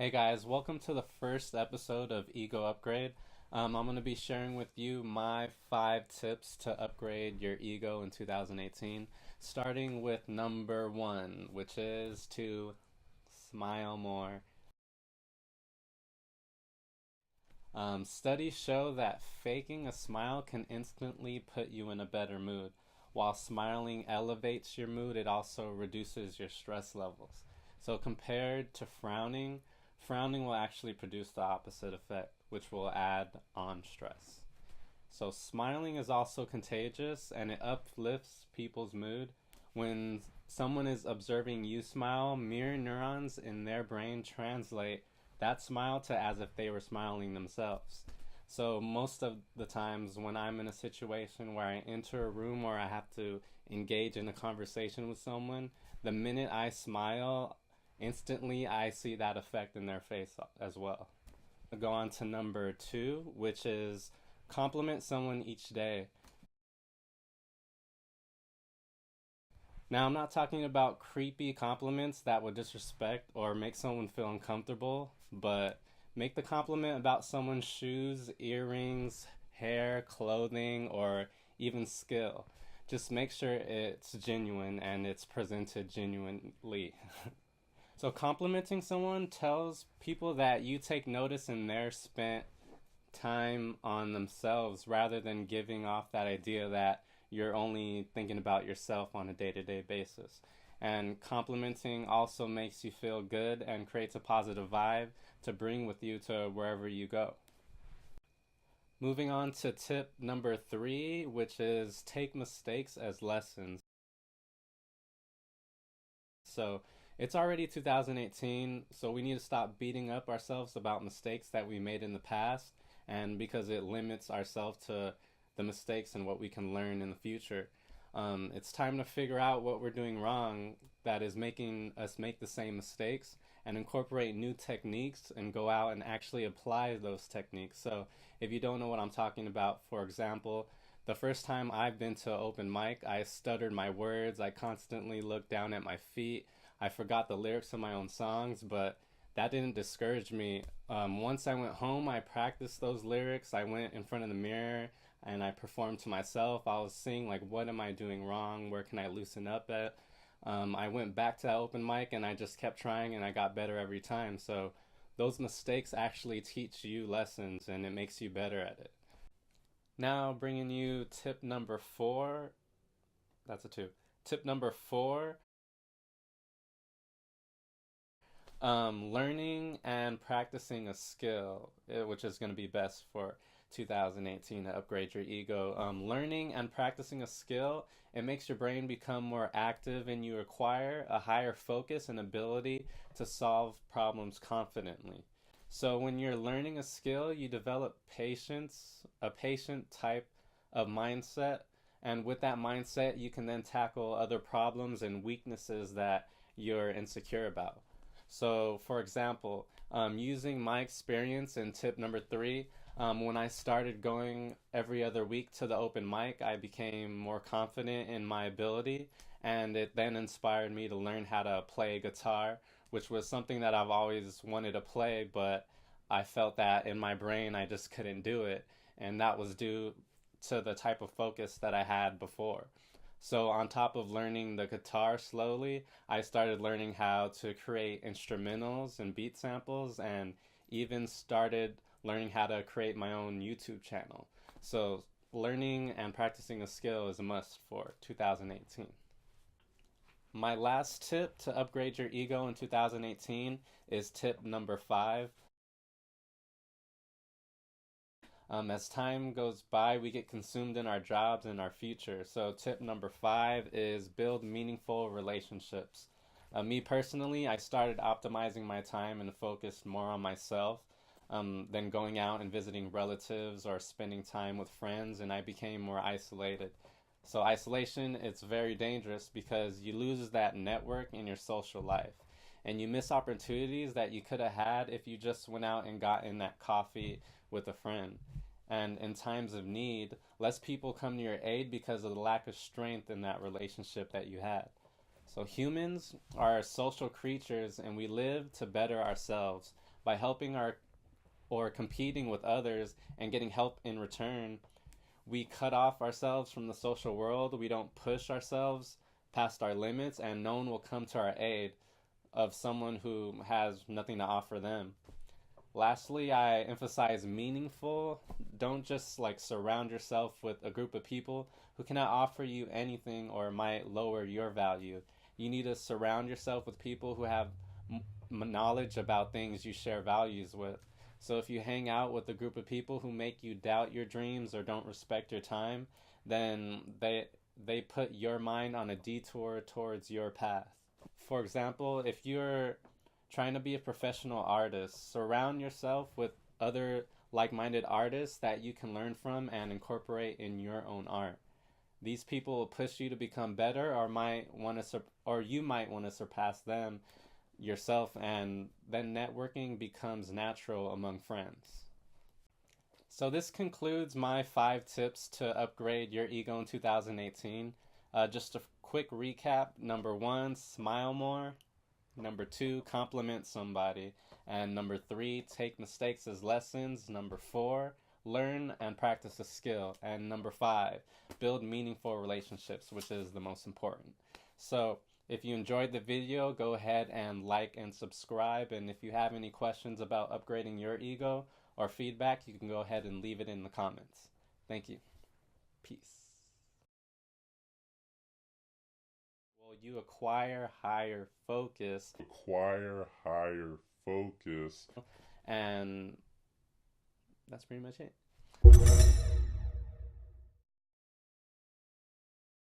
Hey guys, welcome to the first episode of Ego Upgrade. I'm going to be sharing with you my 5 tips to upgrade your ego in 2018, starting with number 1, which is to smile more. Studies show that faking a smile can instantly put you in a better mood. While smiling elevates your mood, it also reduces your stress levels. So, compared to frowning, frowning will actually produce the opposite effect, which will add on stress. So, smiling is also contagious and it uplifts people's mood. When someone is observing you smile, mirror neurons in their brain translate that smile to as if they were smiling themselves. So, most of the times when I'm in a situation where I enter a room or I have to engage in a conversation with someone, the minute I smile, instantly I see that effect in their face as well. I'll go on to number 2, which is compliment someone each day. Now, I'm not talking about creepy compliments that would disrespect or make someone feel uncomfortable, but make the compliment about someone's shoes, earrings, hair, clothing, or even skill. Just make sure it's genuine and it's presented genuinely. So, complimenting someone tells people that you take notice in their spent time on themselves rather than giving off that idea that you're only thinking about yourself on a day to day basis. And complimenting also makes you feel good and creates a positive vibe to bring with you to wherever you go. Moving on to tip number 3, which is take mistakes as lessons. So it's already 2018, so we need to stop beating up ourselves about mistakes that we made in the past, and because it limits ourselves to the mistakes and what we can learn in the future. It's time to figure out what we're doing wrong that is making us make the same mistakes and incorporate new techniques and go out and actually apply those techniques. So, if you don't know what I'm talking about, for example, the first time I've been to open mic, I stuttered my words. I constantly looked down at my feet. I forgot the lyrics of my own songs, but that didn't discourage me. Once I went home, I practiced those lyrics. I went in front of the mirror and I performed to myself. I was seeing, like, what am I doing wrong? Where can I loosen up at? I went back to that open mic and I just kept trying and I got better every time. So those mistakes actually teach you lessons and it makes you better at it. Now, bringing you tip number 4. That's a 2. Tip number 4, learning and practicing a skill, which is going to be best for 2018 to upgrade your ego. Learning and practicing a skill, it makes your brain become more active and you acquire a higher focus and ability to solve problems confidently. So when you're learning a skill, you develop patience, a patient type of mindset, and with that mindset, you can then tackle other problems and weaknesses that you're insecure about. So, for example, using my experience in tip number 3, when I started going every other week to the open mic, I became more confident in my ability, and it then inspired me to learn how to play guitar, which was something that I've always wanted to play, but I felt that in my brain I just couldn't do it, and that was due to the type of focus that I had before. So, on top of learning the guitar slowly, I started learning how to create instrumentals and beat samples, and even started learning how to create my own YouTube channel. So, learning and practicing a skill is a must for 2018. My last tip to upgrade your ego in 2018 is tip number 5. As time goes by, we get consumed in our jobs and our future. So, tip number 5 is build meaningful relationships. Me personally, I started optimizing my time and focused more on myself than going out and visiting relatives or spending time with friends, and I became more isolated. So, isolation, it's very dangerous because you lose that network in your social life. And you miss opportunities that you could have had if you just went out and got in that coffee with a friend. And in times of need, less people come to your aid because of the lack of strength in that relationship that you had. So humans are social creatures and we live to better ourselves. by helping our or competing with others and getting help in return, we cut off ourselves from the social world. We don't push ourselves past our limits, and no one will come to our aid of someone who has nothing to offer them. Lastly, I emphasize meaningful. Don't just like surround yourself with a group of people who cannot offer you anything or might lower your value. You need to surround yourself with people who have knowledge about things you share values with. So if you hang out with a group of people who make you doubt your dreams or don't respect your time, then they put your mind on a detour towards your path. For example, if you're trying to be a professional artist, surround yourself with other like-minded artists that you can learn from and incorporate in your own art. These people will push you to become better, or you might want to surpass them yourself, and then networking becomes natural among friends. So this concludes my 5 tips to upgrade your ego in 2018. Just a quick recap. Number 1, smile more. Number 2, compliment somebody. And number 3, take mistakes as lessons. Number 4, learn and practice a skill. And number 5, build meaningful relationships, which is the most important. So if you enjoyed the video, go ahead and like and subscribe. And if you have any questions about upgrading your ego or feedback, you can go ahead and leave it in the comments. Thank you. Peace. Well, you acquire higher focus. And that's pretty much it.